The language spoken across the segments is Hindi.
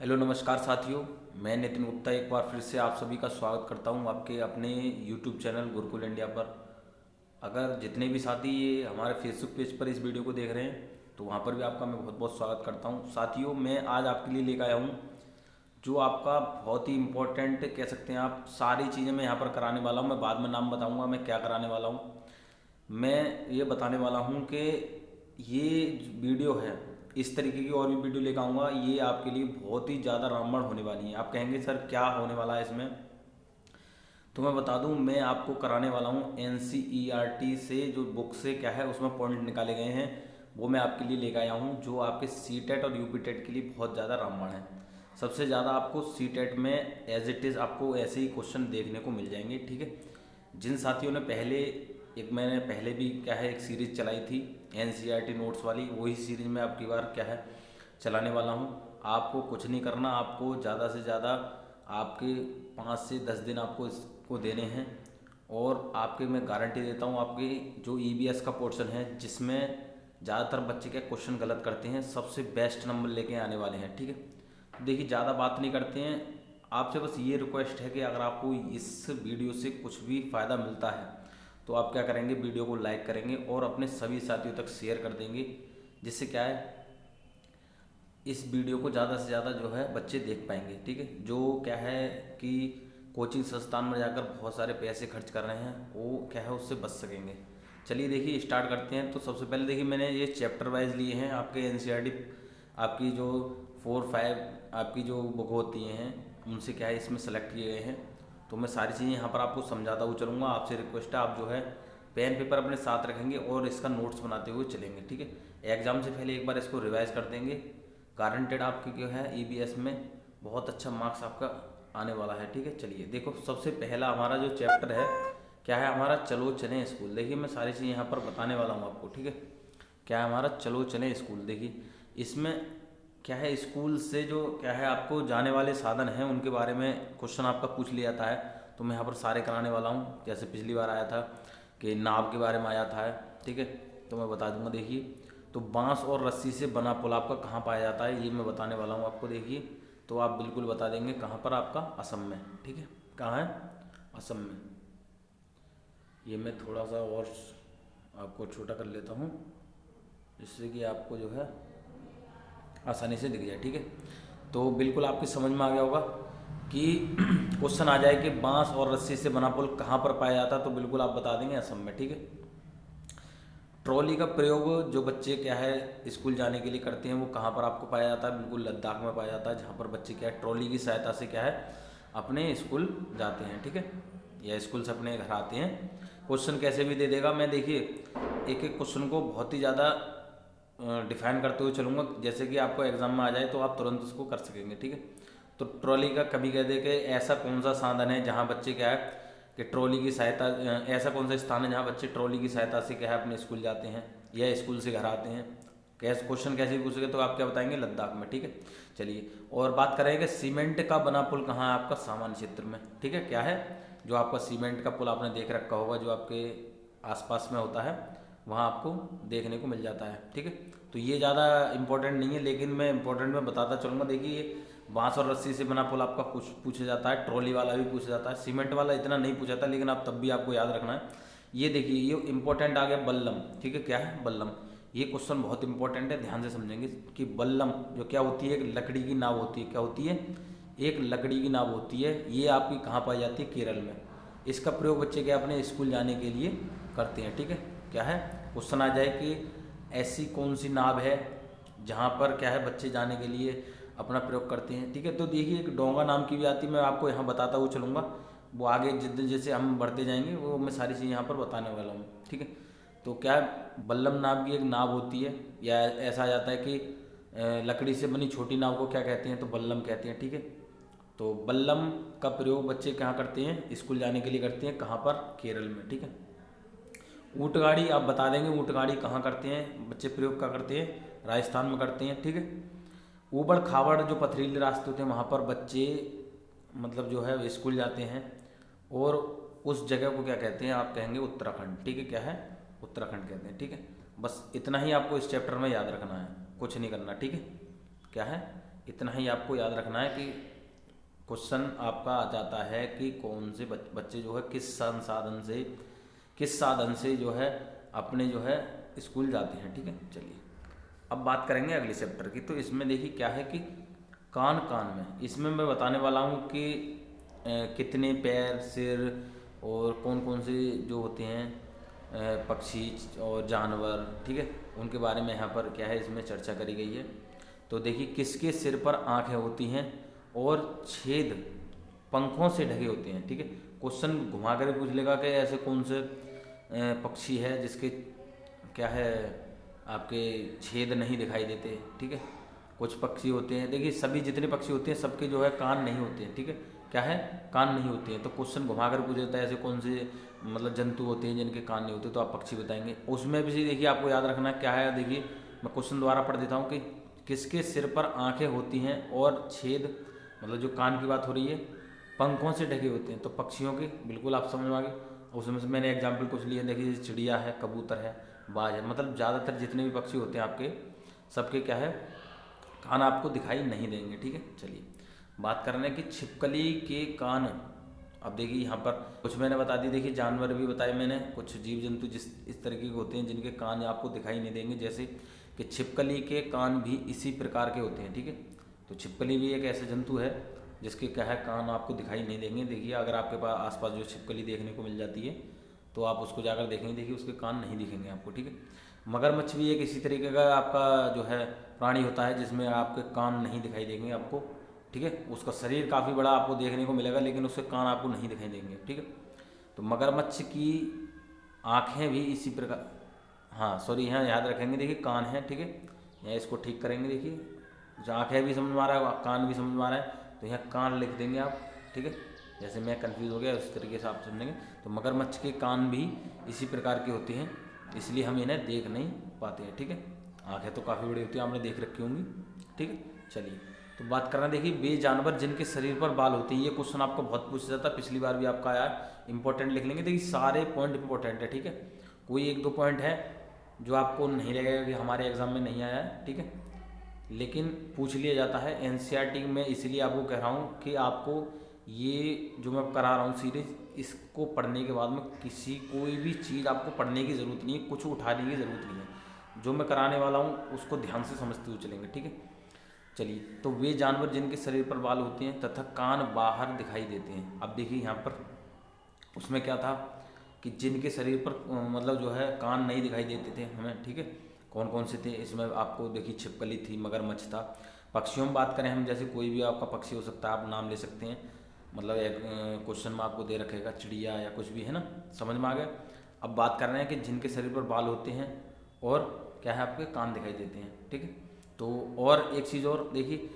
हेलो नमस्कार साथियों। मैं नितिन गुप्ता एक बार फिर से आप सभी का स्वागत करता हूं आपके अपने यूट्यूब चैनल गुरुकुल इंडिया पर। अगर जितने भी साथी ये हमारे फेसबुक पेज पर इस वीडियो को देख रहे हैं तो वहां पर भी आपका मैं बहुत बहुत स्वागत करता हूं। साथियों, मैं आज आपके लिए लेकर आया हूं जो आपका बहुत ही इम्पोर्टेंट कह सकते हैं आप, सारी चीज़ें मैं यहाँ पर कराने वाला हूँ। मैं बाद में नाम बताऊँगा मैं क्या कराने वाला हूँ। मैं ये बताने वाला हूँ कि ये वीडियो है, इस तरीके की और भी वीडियो लेकर आऊँगा। ये आपके लिए बहुत ही ज़्यादा रामबाण होने वाली है। आप कहेंगे सर क्या होने वाला है इसमें, तो मैं बता दूं मैं आपको कराने वाला हूं एनसीईआरटी से जो बुक से क्या है उसमें पॉइंट निकाले गए हैं वो मैं आपके लिए लेकर आया हूं, जो आपके सीटेट और यूपीटेट के लिए बहुत ज़्यादा रामबाण है। सबसे ज़्यादा आपको सीटेट में एज इट इज़ आपको ऐसे ही क्वेश्चन देखने को मिल जाएंगे। ठीक है, जिन साथियों ने मैंने पहले भी क्या है एक सीरीज़ चलाई थी एनसीईआरटी नोट्स वाली, वही सीरीज़ में आपकी बार क्या है चलाने वाला हूँ। आपको कुछ नहीं करना, आपको ज़्यादा से ज़्यादा आपके 5 से 10 दिन आपको इसको देने हैं। और आपके मैं गारंटी देता हूँ आपकी जो ईवीएस का पोर्शन है जिसमें ज़्यादातर बच्चे क्या क्वेश्चन गलत करते हैं, सबसे बेस्ट नंबर लेके आने वाले हैं। ठीक है, तो देखिए ज़्यादा बात नहीं करते हैं, आपसे बस ये रिक्वेस्ट है कि अगर आपको इस वीडियो से कुछ भी फ़ायदा मिलता है तो आप क्या करेंगे, वीडियो को लाइक करेंगे और अपने सभी साथियों तक शेयर कर देंगे, जिससे क्या है इस वीडियो को ज़्यादा से ज़्यादा जो है बच्चे देख पाएंगे। ठीक है, जो क्या है कि कोचिंग संस्थान में जाकर बहुत सारे पैसे खर्च कर रहे हैं वो क्या है उससे बच सकेंगे। चलिए देखिए स्टार्ट करते हैं। तो सबसे पहले देखिए मैंने ये चैप्टर वाइज लिए हैं आपके एनसीईआरटी, आपकी जो 4-5 आपकी जो बुक होती हैं उनसे क्या है इसमें सेलेक्ट किए गए हैं। तो मैं सारी चीज़ें यहाँ पर आपको समझाता हुआ चलूँगा। आपसे रिक्वेस्ट है आप जो है पेन पेपर अपने साथ रखेंगे और इसका नोट्स बनाते हुए चलेंगे। ठीक है, एग्ज़ाम से पहले एक बार इसको रिवाइज कर देंगे, गारंटेड आपकी जो है ईबीएस में बहुत अच्छा मार्क्स आपका आने वाला है। ठीक है, चलिए देखो सबसे पहला हमारा जो चैप्टर है क्या है हमारा चलो चलें स्कूल। देखिए मैं सारी चीज़ यहाँ पर बताने वाला हूँ आपको। ठीक है, क्या है हमारा चलो चलें स्कूल। देखिए इसमें क्या है स्कूल से जो क्या है आपको जाने वाले साधन हैं उनके बारे में क्वेश्चन आपका पूछ लिया जाता है। तो मैं यहाँ पर सारे कराने वाला हूँ। जैसे पिछली बार आया था कि नाव के बारे में आया था। ठीक है, तो मैं बता दूंगा। देखिए तो बांस और रस्सी से बना पुल आपका कहाँ पाया जाता है ये मैं बताने वाला हूँ आपको। देखिए तो आप बिल्कुल बता देंगे कहाँ पर, आपका असम में। ठीक है, कहाँ है, असम में। ये मैं थोड़ा सा और आपको छोटा कर लेता हूँ जिससे कि आपको जो है आसानी से दिख जाए। ठीक है, तो बिल्कुल आपकी समझ में आ गया होगा कि क्वेश्चन आ जाए कि बांस और रस्सी से बना पुल कहाँ पर पाया जाता है, तो बिल्कुल आप बता देंगे असम में। ठीक है, ट्रॉली का प्रयोग जो बच्चे क्या है स्कूल जाने के लिए करते हैं वो कहाँ पर आपको पाया जाता है, बिल्कुल लद्दाख में पाया जाता है, जहाँ पर बच्चे क्या है ट्रॉली की सहायता से क्या है अपने स्कूल जाते हैं। ठीक है, या स्कूल से अपने घर आते हैं। क्वेश्चन कैसे भी दे देगा, मैं देखिए एक एक क्वेश्चन को बहुत ही ज़्यादा डिफाइन करते हुए चलूँगा, जैसे कि आपको एग्जाम में आ जाए तो आप तुरंत उसको कर सकेंगे। ठीक है, तो ट्रॉली का कभी कह दे कि ऐसा कौन सा साधन है जहाँ बच्चे क्या है कि ट्रॉली की सहायता, ऐसा कौन सा स्थान है जहाँ बच्चे ट्रॉली की सहायता से क्या है अपने स्कूल जाते हैं या स्कूल से घर आते हैं। कैसे क्वेश्चन कैसे भी पूछेंगे तो आप क्या बताएंगे, लद्दाख में। ठीक है, चलिए और बात करेंगे सीमेंट का बना पुल कहाँ है आपका, सामान्य क्षेत्र में। ठीक है, क्या है जो आपका सीमेंट का पुल आपने देख रखा होगा जो आपके आसपास में होता है वहाँ आपको देखने को मिल जाता है। ठीक है, तो ये ज़्यादा इंपॉर्टेंट नहीं है लेकिन मैं इंपॉर्टेंट में बताता चलूँगा। देखिए बांस और रस्सी से बना पुल आपका कुछ पूछा जाता है, ट्रॉली वाला भी पूछा जाता है, सीमेंट वाला इतना नहीं पूछा जाता लेकिन आप तब भी आपको याद रखना है। ये देखिए ये इंपॉर्टेंट आ गया बल्लम। ठीक है, क्या है बल्लम, ये क्वेश्चन बहुत इंपॉर्टेंट है, ध्यान से समझेंगे कि बल्लम जो क्या होती है, एक लकड़ी की नाव होती है। क्या होती है, एक लकड़ी की नाव होती है। ये आपकी कहाँ पाई जाती है, केरल में। इसका प्रयोग बच्चे क्या अपने स्कूल जाने के लिए करते हैं। ठीक है, क्या है क्वेश्चन आ जाए कि ऐसी कौन सी नाव है जहाँ पर क्या है बच्चे जाने के लिए अपना प्रयोग करते हैं। ठीक है, तो देखिए एक डोंगा नाम की भी आती है, मैं आपको यहाँ बताता हुआ चलूँगा, वो आगे जितने जैसे हम बढ़ते जाएंगे वो मैं सारी चीज़ यहाँ पर बताने वाला हूँ। ठीक है, तो क्या है बल्लम नाम की एक नाव होती है, या ऐसा आ जाता है कि लकड़ी से बनी छोटी नाव को क्या कहते हैं, तो बल्लम कहते हैं। ठीक है, तो बल्लम का प्रयोग बच्चे कहाँ करते हैं, स्कूल जाने के लिए करते हैं, कहाँ पर, केरल में। ठीक है, ऊँट गाड़ी आप बता देंगे, ऊँट गाड़ी कहाँ करते हैं बच्चे, प्रयोग क्या करते हैं, राजस्थान में करते हैं। ठीक है, ऊबड़ खाबड़ जो पथरीले रास्ते होते हैं वहाँ पर बच्चे मतलब जो है स्कूल जाते हैं, और उस जगह को क्या कहते हैं, आप कहेंगे उत्तराखंड। ठीक है, क्या है, उत्तराखंड कहते हैं। ठीक है, बस इतना ही आपको इस चैप्टर में याद रखना है, कुछ नहीं करना। ठीक है, क्या है इतना ही आपको याद रखना है कि क्वेश्चन आपका आ जाता है कि कौन से बच्चे जो है किस साधन से जो है अपने जो है स्कूल जाते हैं। ठीक है, चलिए अब बात करेंगे अगले चैप्टर की। तो इसमें देखिए क्या है कि कान में इसमें मैं बताने वाला हूँ कि कितने पैर, सिर और कौन कौन से जो होते हैं पक्षी और जानवर, ठीक है, उनके बारे में यहाँ पर क्या है इसमें चर्चा करी गई है। तो देखिए किसके सिर पर आँखें होती हैं और छेद पंखों से ढके होते हैं। ठीक है, क्वेश्चन घुमा कर पूछ लेगा कि ऐसे कौन से पक्षी है जिसके क्या है आपके छेद नहीं दिखाई देते। ठीक है, कुछ पक्षी होते हैं, देखिए सभी जितने पक्षी होते हैं सबके जो है कान नहीं होते हैं। ठीक है, क्या है, कान नहीं होते हैं। तो क्वेश्चन घुमा कर पूछ देता है ऐसे कौन से मतलब जंतु होते हैं जिनके कान नहीं होते, तो आप पक्षी बताएंगे। उसमें भी देखिए आपको याद रखना क्या है, देखिए मैं क्वेश्चन दोबारा पढ़ देता हूँ कि किसके सिर पर आँखें होती हैं और छेद, मतलब जो कान की बात हो रही है, पंखों से ढके होते हैं। तो पक्षियों के बिल्कुल आप समझ में आ गए। उसमें से मैंने एग्जाम्पल कुछ लिए, देखिए चिड़िया है, कबूतर है, बाज है, मतलब ज़्यादातर जितने भी पक्षी होते हैं आपके सबके क्या है कान आपको दिखाई नहीं देंगे। ठीक है, चलिए बात कर रहे हैं कि छिपकली के कान। अब देखिए यहाँ पर कुछ मैंने बता दी, देखिए जानवर भी बताए मैंने, कुछ जीव जंतु जिस इस तरीके के होते हैं जिनके कान आपको दिखाई नहीं देंगे, जैसे कि छिपकली के कान भी इसी प्रकार के होते हैं। ठीक है, तो छिपकली भी एक ऐसा जंतु है जिसके क्या है कान आपको दिखाई नहीं देंगे। देखिए अगर आपके पास आसपास जो छिपकली देखने को मिल जाती है तो आप उसको जाकर देखेंगे, देखिए उसके कान नहीं दिखेंगे आपको। ठीक है, मगरमच्छ भी एक इसी तरीके का आपका जो है प्राणी होता है जिसमें आपके कान नहीं दिखाई देंगे आपको। ठीक है, उसका शरीर काफ़ी बड़ा आपको देखने को मिलेगा लेकिन उसके कान आपको नहीं दिखाई देंगे। ठीक है, तो मगरमच्छ की आँखें भी इसी प्रकार, हाँ सॉरी यहाँ याद रखेंगे, देखिए कान है। ठीक है, यहाँ इसको ठीक करेंगे, देखिए जो आँखें भी समझ में आ रहा है कान भी समझ में आ रहा है, तो यहाँ कान लिख देंगे आप। ठीक है, जैसे मैं कंफ्यूज हो गया उस तरीके से आप समझेंगे। तो मगरमच्छ के कान भी इसी प्रकार के होते हैं, इसलिए हम इन्हें देख नहीं पाते हैं। ठीक है, आँखें तो काफ़ी बड़ी होती है, आपने देख रखी होंगी। ठीक है, चलिए तो बात करना, देखिए वे जानवर जिनके शरीर पर बाल होते हैं। ये क्वेश्चन आपको बहुत पूछा जाता है, पिछली बार भी आपका आया, इंपॉर्टेंट लिख लेंगे। देखिए सारे पॉइंट इंपॉर्टेंट है। ठीक है, कोई एक दो पॉइंट है जो आपको नहीं लगेगा कि हमारे एग्जाम में नहीं आया है। ठीक है, लेकिन पूछ लिया जाता है एनसीईआरटी में, इसलिए आपको कह रहा हूँ कि आपको ये जो मैं करा रहा हूँ सीरीज, इसको पढ़ने के बाद में कोई भी चीज़ आपको पढ़ने की ज़रूरत नहीं है, कुछ उठाने की ज़रूरत नहीं है। जो मैं कराने वाला हूँ उसको ध्यान से समझते हुए चलेंगे। ठीक है, चलिए तो वे जानवर जिनके शरीर पर बाल होते हैं तथा कान बाहर दिखाई देते हैं। अब देखिए यहाँ पर उसमें क्या था कि जिनके शरीर पर मतलब जो है कान नहीं दिखाई देते थे हमें। ठीक है, कौन कौन से थे इसमें आपको देखिए छिपकली थी, मगरमच्छ था। पक्षियों में बात करें हम, जैसे कोई भी आपका पक्षी हो सकता है, आप नाम ले सकते हैं, मतलब एक क्वेश्चन में आपको दे रखेगा चिड़िया या कुछ भी है ना, समझ में आ गया। अब बात कर रहे हैं कि जिनके शरीर पर बाल होते हैं और क्या है आपके कान दिखाई देते हैं। ठीक है, तो और एक चीज़ और देखिए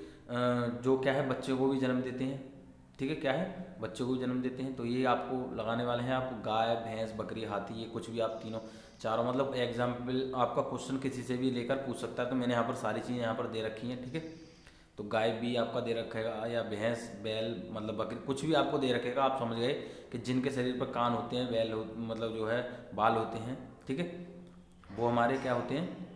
जो क्या है बच्चे को भी जन्म देते हैं। ठीक है, क्या है बच्चों को भी जन्म देते हैं। तो ये आपको लगाने वाले हैं, आप गाय, भैंस, बकरी, हाथी, ये कुछ भी आप तीनों चारों, मतलब एग्जाम्पल आपका क्वेश्चन किसी से भी लेकर पूछ सकता है। तो मैंने यहाँ पर सारी चीज़ें यहाँ पर दे रखी हैं। ठीक है, तो गाय भी आपका दे रखेगा या भैंस, बैल, मतलब बकरी, कुछ भी आपको दे रखेगा। आप समझ गए कि जिनके शरीर पर कान होते हैं, मतलब जो है बाल होते हैं। ठीक है, वो हमारे क्या होते हैं,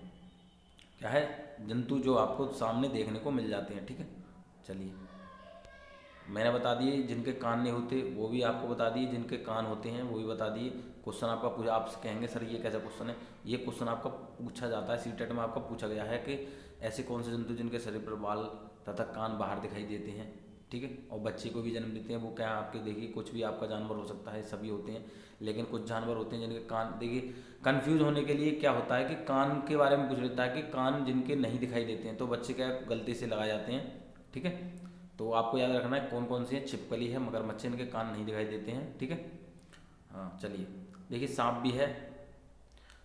क्या है जंतु जो आपको सामने देखने को मिल जाते हैं। ठीक है, चलिए मैंने बता दिए जिनके कान नहीं होते वो भी आपको बता दिए, जिनके कान होते हैं वो भी बता दिए। क्वेश्चन आपका पूछा, आप कहेंगे सर ये कैसा क्वेश्चन है, ये क्वेश्चन आपका पूछा जाता है सीटेट में, आपका पूछा गया है कि ऐसे कौन से जंतु जिनके शरीर पर बाल तथा कान बाहर दिखाई देते हैं। ठीक है, और बच्चे को भी जन्म देते हैं। वो क्या आपके देखिए कुछ भी आपका जानवर हो सकता है, सभी होते हैं, लेकिन कुछ जानवर होते हैं जिनके कान, देखिए कन्फ्यूज होने के लिए क्या होता है कि कान के बारे में पूछ लेता है कि कान जिनके नहीं दिखाई देते हैं, तो बच्चे क्या गलती से लगाए जाते हैं। ठीक है, तो आपको याद रखना है कौन कौन सी है, छिपकली है, मगरमच्छ, इनके कान नहीं दिखाई देते हैं। ठीक है, हाँ चलिए देखिए सांप भी है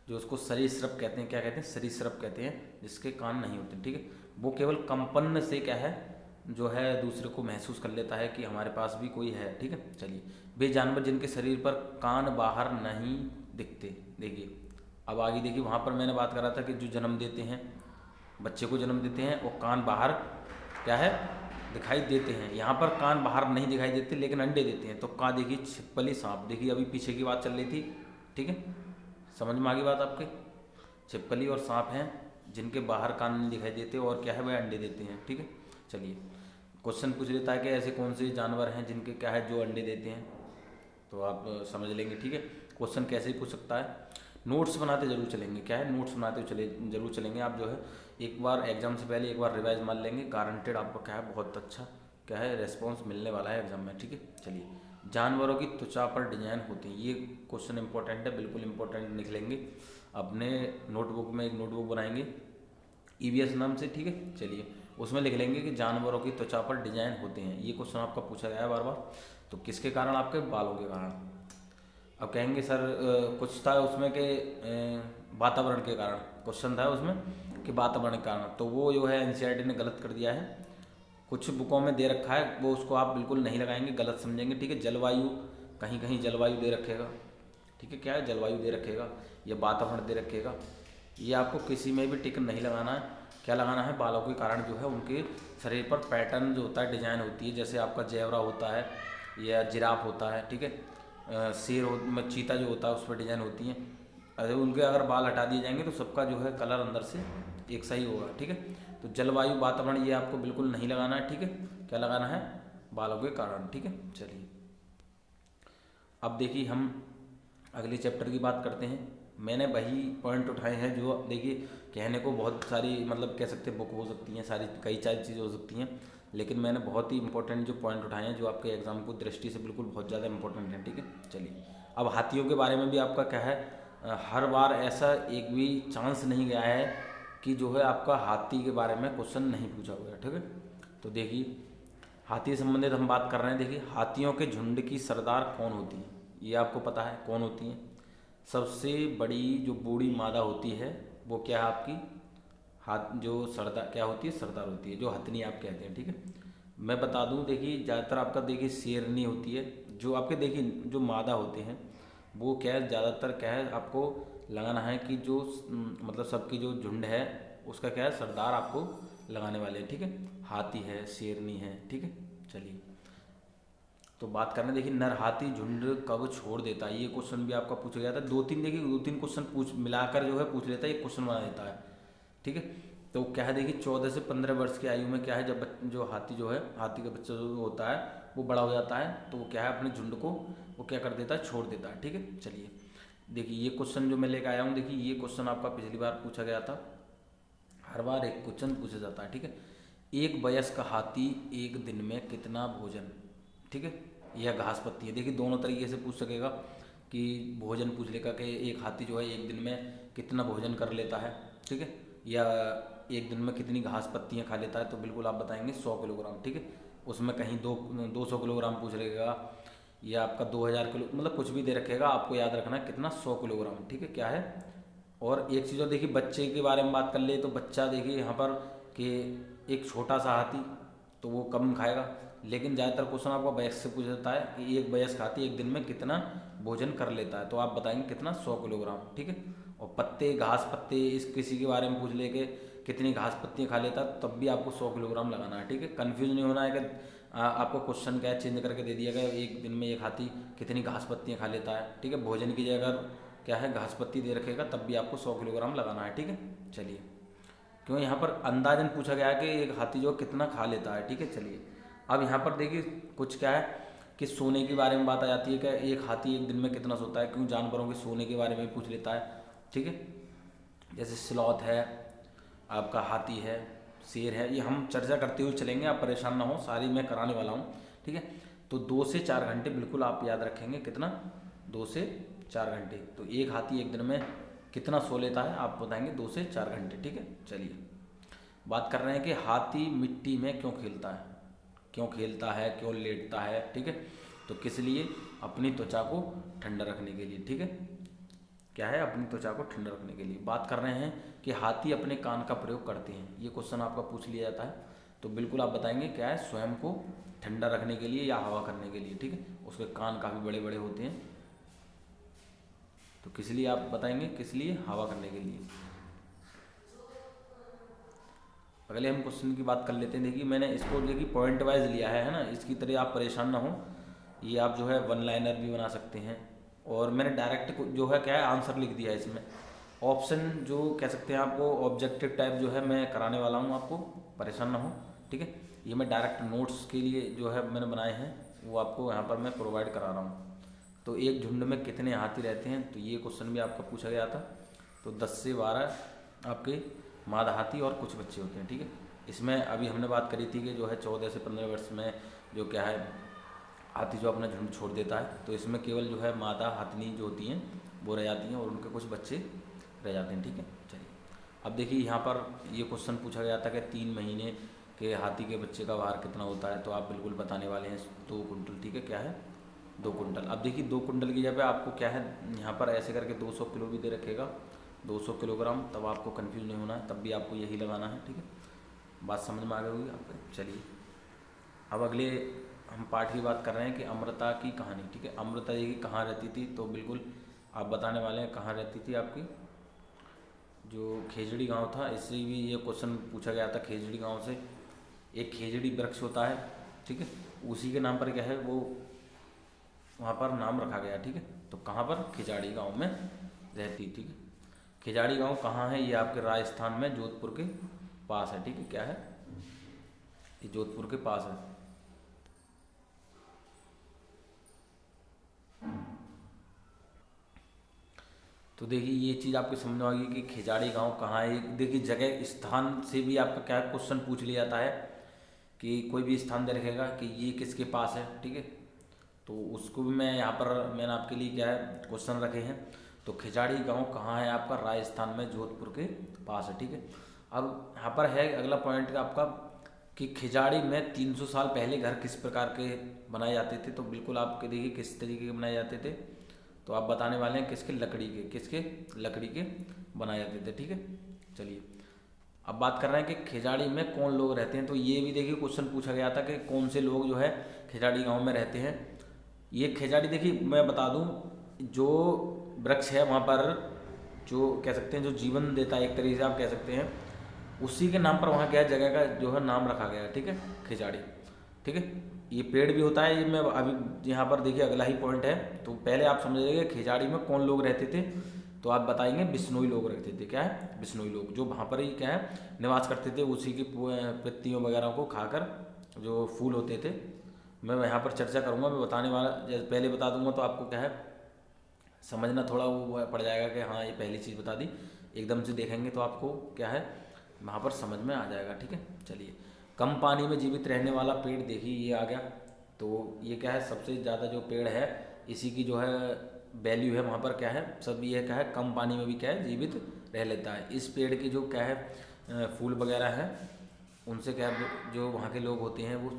जो उसको सरीसृप कहते हैं, क्या कहते हैं, सरीसृप कहते हैं, जिसके कान नहीं होते। ठीक है, वो केवल कंपन से क्या है जो है दूसरे को महसूस कर लेता है कि हमारे पास भी कोई है। ठीक है, चलिए वे जानवर जिनके शरीर पर कान बाहर नहीं दिखते। देखिए अब आगे देखिए, वहाँ पर मैंने बात करा था कि जो जन्म देते हैं, बच्चे को जन्म देते हैं और कान बाहर क्या है दिखाई देते हैं। यहाँ पर कान बाहर नहीं दिखाई देते लेकिन अंडे देते हैं। तो कहाँ देखिए छिपकली, सांप, देखिए अभी पीछे की बात चल रही थी। ठीक है, समझ में आ गई बात आपके, छिपकली और सांप हैं जिनके बाहर कान नहीं दिखाई देते और क्या है वह अंडे देते हैं। ठीक है, चलिए, क्वेश्चन पूछ लेता है कि ऐसे कौन से जानवर हैं जिनके क्या है जो अंडे देते हैं, तो आप समझ लेंगे, ठीक है। क्वेश्चन कैसे ही पूछ सकता है। नोट्स बनाते जरूर चलेंगे, क्या है, नोट्स बनाते चले जरूर चलेंगे। आप जो है एक बार एग्जाम से पहले एक बार रिवाइज मार लेंगे, गारंटेड आपको क्या है बहुत अच्छा क्या है रेस्पॉन्स मिलने वाला है एग्जाम में, ठीक है। चलिए, जानवरों की त्वचा पर डिजाइन होती है, ये क्वेश्चन इंपॉर्टेंट है, बिल्कुल इंपॉर्टेंट लिख लेंगे अपने नोटबुक में। एक नोटबुक बनाएंगे ईवीएस नाम से, ठीक है। चलिए, उसमें लिख लेंगे कि जानवरों की त्वचा पर डिजाइन होते हैं। ये क्वेश्चन आपका पूछा गया है बार बार। तो किसके कारण? आपके बालों के कारण। अब कहेंगे सर कुछ था उसमें कि वातावरण के कारण क्वेश्चन था उसमें कि वातावरण के कारण, तो वो जो है एनसीईआरटी ने गलत कर दिया है। कुछ बुकों में दे रखा है वो उसको आप बिल्कुल नहीं लगाएंगे, गलत समझेंगे, ठीक है। जलवायु, कहीं कहीं जलवायु दे रखेगा, ठीक है, क्या है जलवायु दे रखेगा, या वातावरण दे रखेगा। ये आपको किसी में भी टिक नहीं लगाना है। क्या लगाना है? बालों के कारण जो है उनके शरीर पर पैटर्न जो होता है, डिजाइन होती है, जैसे आपका जेवरा होता है या जिराफ होता है, ठीक है, में चीता जो होता है उस पर डिजाइन होती है। अगर उनके अगर बाल हटा दिए जाएंगे तो सबका जो है कलर अंदर से एक सही होगा, ठीक है। तो जलवायु, वातावरण ये आपको बिल्कुल नहीं लगाना है, ठीक है। क्या लगाना है? बालों के कारण, ठीक है। चलिए, अब देखिए हम अगले चैप्टर की बात करते हैं। मैंने वही पॉइंट उठाए हैं जो देखिए कहने को बहुत सारी मतलब कह सकते हैं बुक हो सकती हैं, सारी कई सारी चीज़ें हो सकती हैं, लेकिन मैंने बहुत ही इंपॉर्टेंट जो पॉइंट उठाए हैं जो आपके एग्जाम को दृष्टि से बिल्कुल बहुत ज़्यादा इंपॉर्टेंट है, ठीक है। चलिए, अब हाथियों के बारे में भी आपका क्या है, हर बार ऐसा एक भी चांस नहीं गया है कि जो है आपका हाथी के बारे में क्वेश्चन नहीं पूछा गया, ठीक है। तो देखिए, हाथी से संबंधित हम बात कर रहे हैं। देखिए, हाथियों के झुंड की सरदार कौन होती है? ये आपको पता है कौन होती है? सबसे बड़ी जो बूढ़ी मादा होती है वो क्या है आपकी? हाथ जो सरदार क्या होती है? सरदार होती है, जो हथनी आप कहते हैं, ठीक है। मैं बता दूं, देखिए ज़्यादातर आपका देखिए शेरनी होती है, जो आपके देखिए जो मादा होते हैं वो क्या है ज़्यादातर क्या है आपको लगाना है कि जो मतलब सबकी जो झुंड है उसका क्या है सरदार आपको लगाने वाले हैं, ठीक है। हाथी है, शेरनी है, ठीक है। चलिए, तो बात करना, देखिए नर हाथी झुंड कब छोड़ देता है, ये क्वेश्चन भी आपका पूछा गया था। दो तीन क्वेश्चन पूछ मिलाकर जो है पूछ लेता है, एक क्वेश्चन बना देता है, ठीक है। तो क्या है, देखिए 14 से 15 वर्ष की आयु में क्या है जब जो हाथी जो है, हाथी का बच्चा जो होता है वो बड़ा हो जाता है, तो वो क्या है अपने झुंड को वो क्या कर देता है, छोड़ देता है, ठीक है। चलिए, देखिए ये क्वेश्चन जो मैं लेकर आया हूँ, देखिए ये क्वेश्चन आपका पिछली बार पूछा गया था, हर बार एक क्वेश्चन पूछा जाता है, ठीक है। एक वयस्क हाथी एक दिन में कितना भोजन, ठीक है, यह घास पत्ती है। देखिए दोनों तरीके से पूछ सकेगा कि भोजन पूछ लेगा कि एक हाथी जो है एक दिन में कितना भोजन कर लेता है, ठीक है, या एक दिन में कितनी घास पत्तियाँ खा लेता है, तो बिल्कुल आप बताएंगे 100 किलोग्राम, ठीक है। उसमें कहीं 200 किलोग्राम पूछ लेगा, या आपका 2000 किलो, मतलब कुछ भी दे रखेगा, आपको याद रखना है कितना, 100 किलोग्राम, ठीक है, क्या है। और एक चीज़ और देखिए, बच्चे के बारे में बात कर ले तो बच्चा देखिए यहाँ पर कि एक छोटा सा हाथी तो वो कम खाएगा, लेकिन ज़्यादातर क्वेश्चन आपका वयस्क से पूछा जाता है कि एक वयस्क हाथी एक दिन में कितना भोजन कर लेता है, तो आप बताएंगे कितना, 100 किलोग्राम, ठीक है। और पत्ते, घास पत्ते, इस किसी के बारे में पूछ ले के कितनी घास पत्तियाँ खा लेता है, तब भी आपको 100 किलोग्राम लगाना है, ठीक है। कन्फ्यूज नहीं होना है कि आपको क्वेश्चन क्या है चेंज करके दे दिया गया, एक दिन में एक हाथी कितनी घास पत्तियाँ खा लेता है, ठीक है। भोजन की जगह अगर क्या है घास पत्ती दे रखेगा तब भी आपको 100 किलोग्राम लगाना है, ठीक है। चलिए, क्यों यहाँ पर अंदाजन पूछा गया है कि एक हाथी जो कितना खा लेता है, ठीक है। चलिए, अब यहाँ पर देखिए कुछ क्या है कि सोने के बारे में बात आ जाती है कि एक हाथी एक दिन में कितना सोता है, क्यों जानवरों के सोने के बारे में पूछ लेता है, ठीक है। जैसे स्लॉथ है, आपका हाथी है, शेर है, ये हम चर्चा करते हुए चलेंगे, आप परेशान ना हो, सारी मैं कराने वाला हूँ, ठीक है। तो 2 से 4 घंटे बिल्कुल आप याद रखेंगे, कितना, 2 से 4 घंटे। तो एक हाथी एक दिन में कितना सो लेता है, आप बताएंगे 2 से 4 घंटे, ठीक है। चलिए, बात कर रहे हैं कि हाथी मिट्टी में क्यों खेलता है, क्यों खेलता है, क्यों लेटता है, ठीक है। तो किस लिए? अपनी त्वचा को ठंडा रखने के लिए, ठीक है। क्या है? अपनी त्वचा को ठंडा रखने के लिए। बात कर रहे हैं कि हाथी अपने कान का प्रयोग करते हैं, ये क्वेश्चन आपका पूछ लिया जाता है, तो बिल्कुल आप बताएंगे क्या है, स्वयं को ठंडा रखने के लिए या हवा करने के लिए, ठीक है। उसके कान काफ़ी बड़े बड़े होते हैं, तो किस लिए आप बताएंगे, किस लिए, हवा करने के लिए। अगले हम क्वेश्चन की बात कर लेते हैं। देखिए मैंने इसको देखिए पॉइंट वाइज लिया है ना, इसकी तरह आप परेशान ना हो, ये आप जो है वन लाइनर भी बना सकते हैं, और मैंने डायरेक्ट जो है क्या है आंसर लिख दिया है इसमें। ऑप्शन जो कह सकते हैं आपको ऑब्जेक्टिव टाइप जो है मैं कराने वाला हूँ आपको, परेशान ना हो, ठीक है। ये मैं डायरेक्ट नोट्स के लिए जो है मैंने बनाए हैं वो आपको यहाँ पर मैं प्रोवाइड करा रहा हूँ। तो एक झुंड में कितने हाथी रहते हैं, तो ये क्वेश्चन भी आपका पूछा गया था। तो 10 से 12 आपके मादा हाथी और कुछ बच्चे होते हैं, ठीक है। इसमें अभी हमने बात करी थी कि जो है 14 से 15 वर्ष में जो क्या है हाथी जो अपना झुंड छोड़ देता है, तो इसमें केवल जो है मादा हाथिनी जो होती हैं वो रह जाती हैं और उनके कुछ बच्चे रह जाते हैं, ठीक है। चलिए अब देखिए यहाँ पर ये क्वेश्चन पूछा गया था कि 3 महीने के हाथी के बच्चे का भार कितना होता है, तो आप बिल्कुल बताने वाले हैं 2 कुंटल, ठीक है। क्या है 2 कुंटल। अब देखिए 2 कुंटल की जगह आपको क्या है यहाँ पर ऐसे करके 200 किलो भी दे रखेगा, 200 किलोग्राम, तब आपको कंफ्यूज नहीं होना है, तब भी आपको यही लगाना है, ठीक है। बात समझ में आ गई होगी आपको। चलिए अब अगले हम पाठ की बात कर रहे हैं कि अमृता की कहानी, ठीक है। अमृता जी की कहाँ रहती थी, तो बिल्कुल आप बताने वाले हैं कहाँ रहती थी। आपकी जो खेजड़ी गांव था, इससे भी ये क्वेश्चन पूछा गया था। खेजड़ी गांव से एक खेजड़ी वृक्ष होता है, ठीक है, उसी के नाम पर क्या है वो वहाँ पर नाम रखा गया, ठीक है। तो कहाँ पर, खिजाड़ी गांव में रहती, ठीक है। खिजाड़ी गांव कहाँ है, ये आपके राजस्थान में जोधपुर के पास है, ठीक है। क्या है, ये जोधपुर के पास है। तो देखिए ये चीज़ आपको समझ में आ गई कि खिजाड़ी गांव कहाँ है। देखिए जगह स्थान से भी आपका क्या क्वेश्चन पूछ लिया जाता है कि कोई भी स्थान दे रखेगा कि ये किसके पास है, ठीक है। तो उसको भी मैं यहाँ पर मैंने आपके लिए क्या है क्वेश्चन रखे हैं। तो खिजाड़ी गांव कहाँ है आपका, राजस्थान में जोधपुर के पास है, ठीक है। अब यहाँ पर है अगला पॉइंट आपका कि खिजाड़ी में 300 साल पहले घर किस प्रकार के बनाए जाते थे। तो बिल्कुल आपके देखिए किस तरीके के बनाए जाते थे, तो आप बताने वाले हैं किसके, लकड़ी के, किसके, लकड़ी के बनाए जाते थे, ठीक है। चलिए अब बात कर रहे हैं कि खिजाड़ी में कौन लोग रहते हैं। तो ये भी देखिए क्वेश्चन पूछा गया था कि कौन से लोग जो है खिजाड़ी गांव में रहते हैं। ये खिजाड़ी देखिए मैं बता दूं, जो वृक्ष है वहाँ पर जो कह सकते हैं जो जीवन देता है, एक तरीके से आप कह सकते हैं, उसी के नाम पर वहाँ क्या है जगह का जो है नाम रखा गया है, ठीक है, खिजाड़ी, ठीक है। ये पेड़ भी होता है, ये मैं अभी यहाँ पर देखिए अगला ही पॉइंट है। तो पहले आप समझ लीजिए खिजाड़ी में कौन लोग रहते थे, तो आप बताएंगे बिश्नोई लोग रहते थे। क्या है, बिश्नोई लोग, जो वहाँ पर ही क्या है निवास करते थे, उसी की पत्तियों वगैरह को खाकर जो फूल होते थे। मैं यहाँ पर चर्चा करूँगा, मैं बताने वाला पहले बता दूंगा तो आपको क्या है समझना थोड़ा वो पड़ जाएगा कि हाँ ये पहली चीज़ बता दी। एकदम से देखेंगे तो आपको क्या है वहाँ पर समझ में आ जाएगा, ठीक है। चलिए कम पानी में जीवित रहने वाला पेड़ देखिए ये आ गया। तो ये क्या है सबसे ज़्यादा जो पेड़ है इसी की जो है वैल्यू है वहाँ पर क्या है, सब ये क्या है कम पानी में भी क्या है जीवित रह लेता है। इस पेड़ के जो क्या है फूल वगैरह हैं उनसे क्या है जो वहाँ के लोग होते हैं वो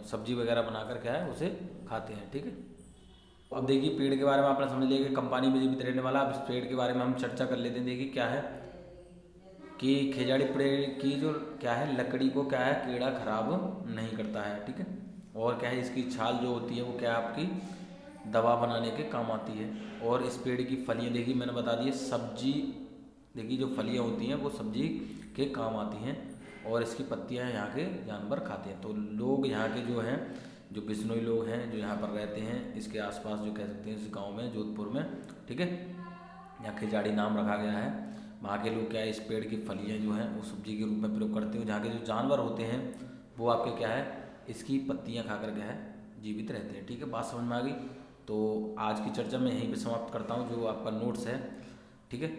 सब्जी वगैरह बनाकर क्या है उसे खाते हैं, ठीक है। अब देखिए पेड़ के बारे में आपने समझ लिया कि कम पानी में जीवित रहने वाला। अब इस पेड़ के बारे में हम चर्चा कर लेते हैं। देखिए क्या है कि खिजाड़ी पेड़ की जो क्या है लकड़ी को क्या है कीड़ा खराब नहीं करता है, ठीक है। और क्या है इसकी छाल जो होती है वो क्या है आपकी दवा बनाने के काम आती है। और इस पेड़ की फलियाँ देखिए मैंने बता दी है सब्जी, देखिए जो फलियाँ होती हैं वो सब्जी के काम आती हैं। और इसकी पत्तियाँ यहाँ के जानवर खाते हैं। तो लोग यहाँ के जो हैं जो बिश्नोई लोग हैं जो यहाँ पर रहते हैं इसके आसपास जो कह सकते हैं इस गांव में जोधपुर में, ठीक है, यहाँ खिजाड़ी नाम रखा गया है। वहाँ के लोग क्या है इस पेड़ की फलियाँ जो हैं वो सब्जी के रूप में प्रयोग करते हैं। जहाँ के जो जानवर होते हैं वो आपके क्या है इसकी पत्तियाँ खाकर क्या है जीवित रहते हैं, ठीक है। बात समझ में आ गई। तो आज की चर्चा मैं यहीं पे समाप्त करता हूँ। जो आपका नोट्स है, ठीक है,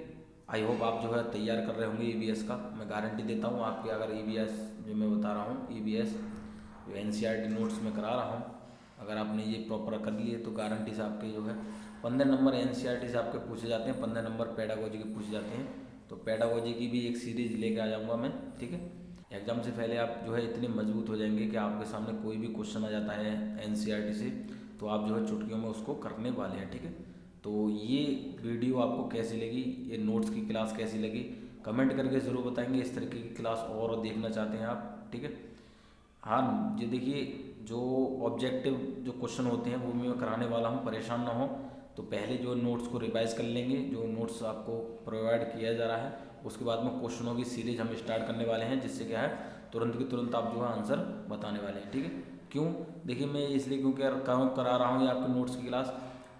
आई होप आप जो है तैयार कर रहे होंगे ईवीएस का। मैं गारंटी देता हूँ आपके अगर ईवीएस जो मैं बता रहा हूँ ईवीएस जो एनसीईआरटी नोट्स में करा रहा हूँ, अगर आपने ये प्रॉपर कर लिए तो गारंटी से आपके जो है 15 नंबर एनसीईआरटी से आपके पूछे जाते हैं, 15 नंबर पेडागोजी के पूछे जाते हैं। तो पेडागोजी की भी एक सीरीज लेके आ जाऊँगा मैं, ठीक है। एग्जाम से पहले आप जो है इतने मजबूत हो जाएंगे कि आपके सामने कोई भी क्वेश्चन आ जाता है एनसीईआरटी से तो आप जो है चुटकियों में उसको करने वाले हैं, ठीक है। तो ये वीडियो आपको कैसी लगी, ये नोट्स की क्लास कैसी लगी, कमेंट करके ज़रूर बताएंगे। इस तरीके की क्लास और देखना चाहते हैं आप, ठीक है। हाँ ये देखिए जो ऑब्जेक्टिव जो क्वेश्चन होते हैं वो मैं कराने वाला हूँ, परेशान ना हो। तो पहले जो नोट्स को रिवाइज कर लेंगे, जो नोट्स आपको प्रोवाइड किया जा रहा है, उसके बाद में क्वेश्चनों की सीरीज हम स्टार्ट करने वाले हैं, जिससे क्या है तुरंत की तुरंत आप जो है आंसर बताने वाले हैं, ठीक है। क्यों, देखिए मैं इसलिए क्योंकि करा रहा हूँ ये आपके नोट्स की क्लास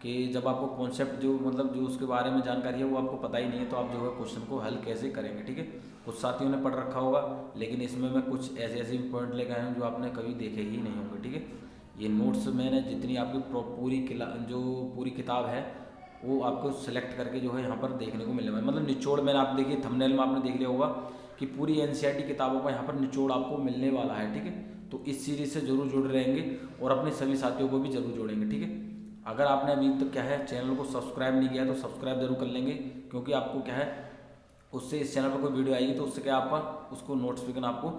कि जब आपको कॉन्सेप्ट जो मतलब जो उसके बारे में जानकारी है वो आपको पता ही नहीं है, तो आप जो है क्वेश्चन को हल कैसे करेंगे। ठीक है, कुछ साथियों ने पढ़ रखा होगा, लेकिन इसमें मैं कुछ ऐसे ऐसे पॉइंट लेकर आया हूँ जो आपने कभी देखे ही नहीं होंगे। ठीक है, ये नोट्स मैंने जितनी आपकी जो पूरी किताब है वो आपको सेलेक्ट करके जो है यहाँ पर देखने को मिलने वाला है। मतलब निचोड़ मैंने आप देखिए थंबनेल में आपने देख लिया होगा कि पूरी एनसीईआरटी किताबों का यहाँ पर निचोड़ आपको मिलने वाला है। ठीक है, तो इस सीरीज से जरूर जुड़े रहेंगे और अपने सभी साथियों को भी जरूर जोड़ेंगे। ठीक है, अगर आपने अभी तक क्या है चैनल को सब्सक्राइब नहीं किया तो सब्सक्राइब जरूर कर लेंगे, क्योंकि आपको क्या है उससे इस चैनल पर कोई वीडियो आएगी तो उससे क्या आपका उसको नोटिफिकेशन आपको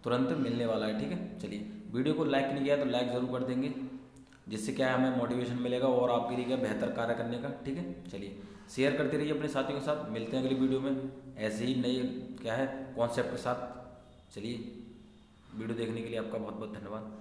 तुरंत मिलने वाला है। ठीक है, चलिए वीडियो को लाइक नहीं किया तो लाइक ज़रूर कर देंगे, जिससे क्या है हमें मोटिवेशन मिलेगा और आपके लिए क्या बेहतर कार्य करने का। ठीक है, चलिए शेयर करते रहिए अपने साथियों के साथ। मिलते हैं अगली वीडियो में ऐसे ही नए क्या है कॉन्सेप्ट के साथ। चलिए वीडियो देखने के लिए आपका बहुत बहुत धन्यवाद।